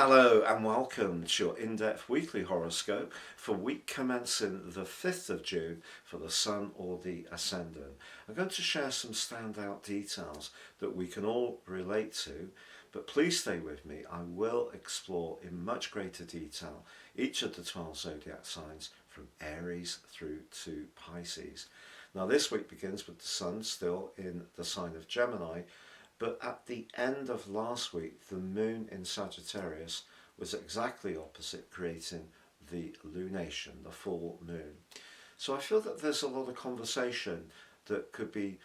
Hello and welcome to your in-depth weekly horoscope for week commencing the 5th of June for the Sun or the Ascendant. I'm going to share some standout details that we can all relate to, but please stay with me. I will explore in much greater detail each of the 12 zodiac signs from Aries through to Pisces. Now this week begins with the Sun still in the sign of Gemini, but at the end of last week, the moon in Sagittarius was exactly opposite, creating the lunation, the full moon. So I feel that there's a lot of conversation that could be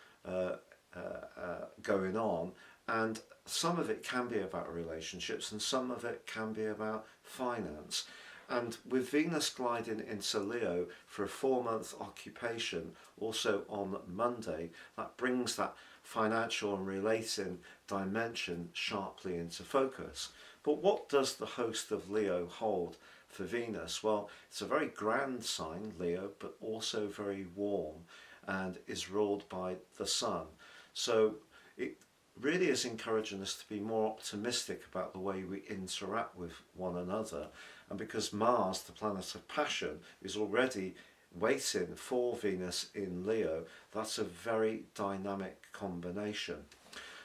going on, and some of it can be about relationships and some of it can be about finance. And with Venus gliding into Leo for a 4-month occupation also on Monday, that brings that financial and relating dimension sharply into focus. But what does the host of Leo hold for Venus? Well, it's a very grand sign, Leo, but also very warm and is ruled by the Sun. So it really is encouraging us to be more optimistic about the way we interact with one another. And because Mars, the planet of passion, is already waiting for Venus in Leo, that's a very dynamic combination.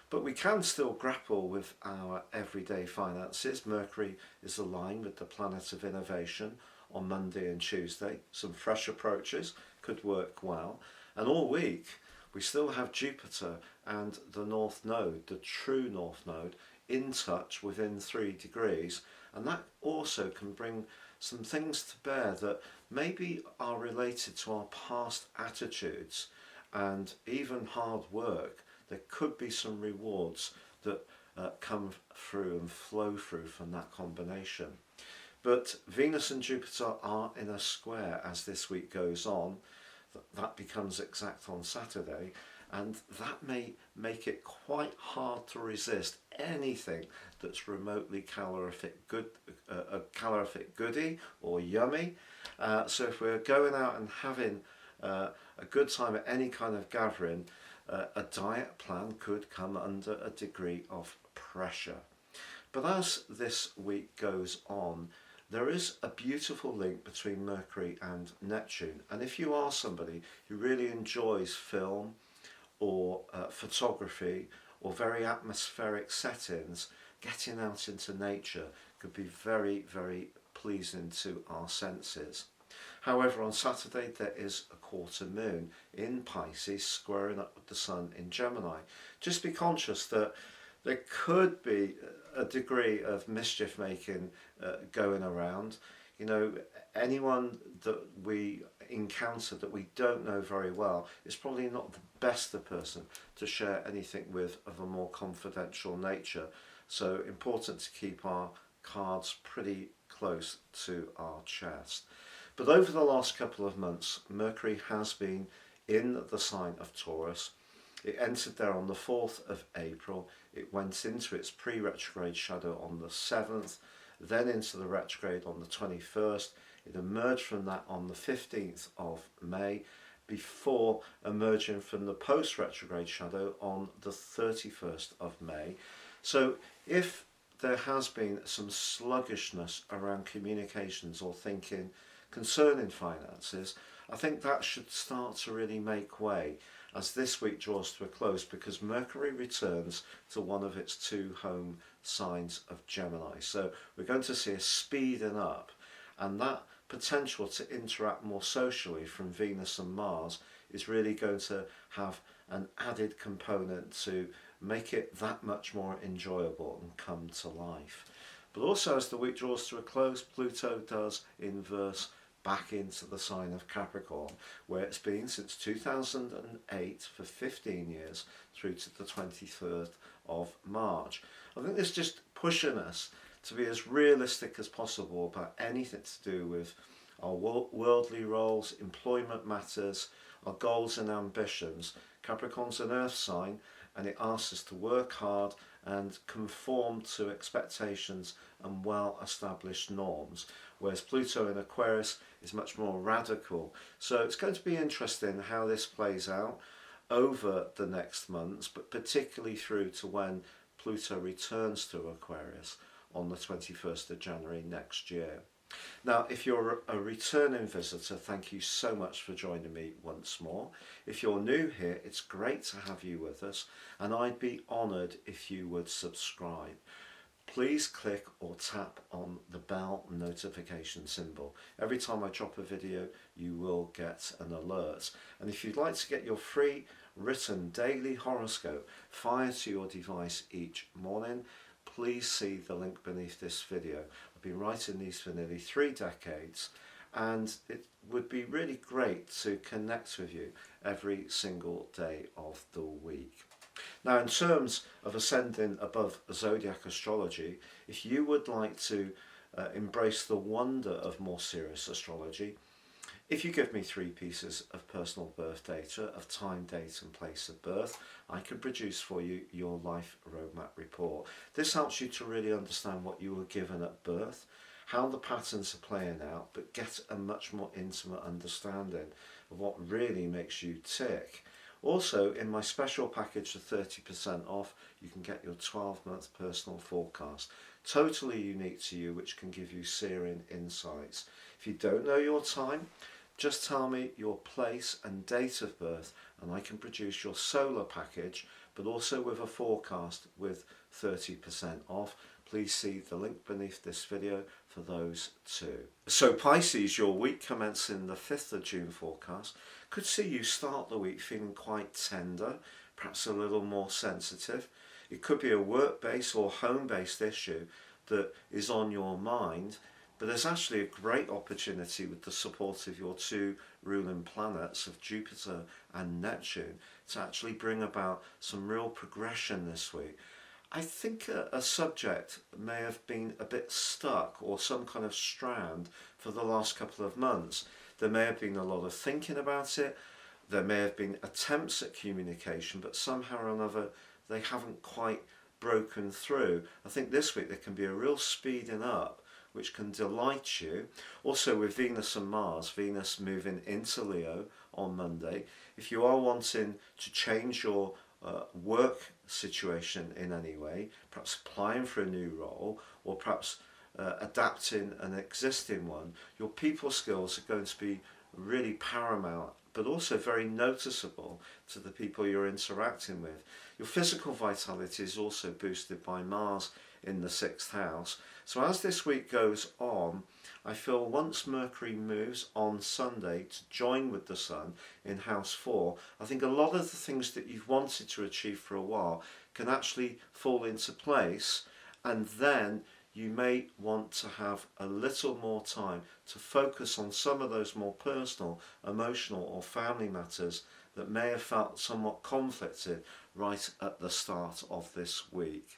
But we can still grapple with our everyday finances. Mercury is aligned with the planet of innovation on Monday and Tuesday. Some fresh approaches could work well. And all week we still have Jupiter and the North Node, the true North Node, in touch within 3 degrees. And that also can bring some things to bear that maybe are related to our past attitudes and even hard work. There could be some rewards that come through and flow through from that combination. But Venus and Jupiter are in a square as this week goes on. That becomes exact on Saturday, and that may make it quite hard to resist anything that's remotely calorific goodie or yummy. So if we're going out and having a good time at any kind of gathering, a diet plan could come under a degree of pressure. But as this week goes on, there is a beautiful link between Mercury and Neptune. And if you are somebody who really enjoys film or photography or very atmospheric settings, getting out into nature could be very, very pleasing to our senses. However, on Saturday there is a quarter moon in Pisces squaring up with the Sun in Gemini. Just be conscious that there could be a degree of mischief making going around. You know, anyone that we encounter that we don't know very well is probably not the best person to share anything with of a more confidential nature. So important to keep our cards pretty close to our chest. But over the last couple of months, Mercury has been in the sign of Taurus. It entered there on the 4th of April. It went into its pre-retrograde shadow on the 7th, then into the retrograde on the 21st. It emerged from that on the 15th of May, before emerging from the post-retrograde shadow on the 31st of May. So if there has been some sluggishness around communications or thinking concerning finances, I think that should start to really make way as this week draws to a close, because Mercury returns to one of its 2 home signs of Gemini. So we're going to see a speeding up, and that potential to interact more socially from Venus and Mars is really going to have an added component to make it that much more enjoyable and come to life. But also, as the week draws to a close, Pluto does inverse back into the sign of Capricorn, where it's been since 2008 for 15 years through to the 23rd of March. I think this is just pushing us to be as realistic as possible about anything to do with our worldly roles, employment matters, our goals and ambitions. Capricorn's an earth sign, and it asks us to work hard and conform to expectations and well-established norms, whereas Pluto in Aquarius is much more radical. So it's going to be interesting how this plays out over the next months, but particularly through to when Pluto returns to Aquarius on the 21st of January next year. Now, if you're a returning visitor, thank you so much for joining me once more. If you're new here, it's great to have you with us, and I'd be honoured if you would subscribe. Please click or tap on the bell notification symbol. Every time I drop a video, you will get an alert. And if you'd like to get your free written daily horoscope fired to your device each morning, please see the link beneath this video. I've been writing these for nearly 3 decades, and it would be really great to connect with you every single day of the week. Now, in terms of ascending above zodiac astrology, if you would like to embrace the wonder of more serious astrology, if you give me 3 pieces of personal birth data of time, date and place of birth, I can produce for you your life roadmap report. This helps you to really understand what you were given at birth, how the patterns are playing out, but get a much more intimate understanding of what really makes you tick. Also, in my special package of 30% off, you can get your 12-month personal forecast, totally unique to you, which can give you searing insights. If you don't know your time, just tell me your place and date of birth, and I can produce your solar package, but also with a forecast with 30% off. Please see the link beneath this video for those too. So Pisces, your week commencing the 5th of June forecast could see you start the week feeling quite tender, perhaps a little more sensitive. It could be a work-based or home-based issue that is on your mind, but there's actually a great opportunity with the support of your 2 ruling planets of Jupiter and Neptune to actually bring about some real progression this week. I think a subject may have been a bit stuck, or some kind of strand, for the last couple of months. There may have been a lot of thinking about it, there may have been attempts at communication, but somehow or another they haven't quite broken through. I think this week there can be a real speeding up which can delight you. Also with Venus and Mars, Venus moving into Leo on Monday, if you are wanting to change your work situation in any way, perhaps applying for a new role, or perhaps adapting an existing one, your people skills are going to be really paramount, but also very noticeable to the people you're interacting with. Your physical vitality is also boosted by Mars in the 6th house. So as this week goes on, I feel once Mercury moves on Sunday to join with the Sun in house 4, I think a lot of the things that you've wanted to achieve for a while can actually fall into place, and then you may want to have a little more time to focus on some of those more personal, emotional or family matters that may have felt somewhat conflicted right at the start of this week.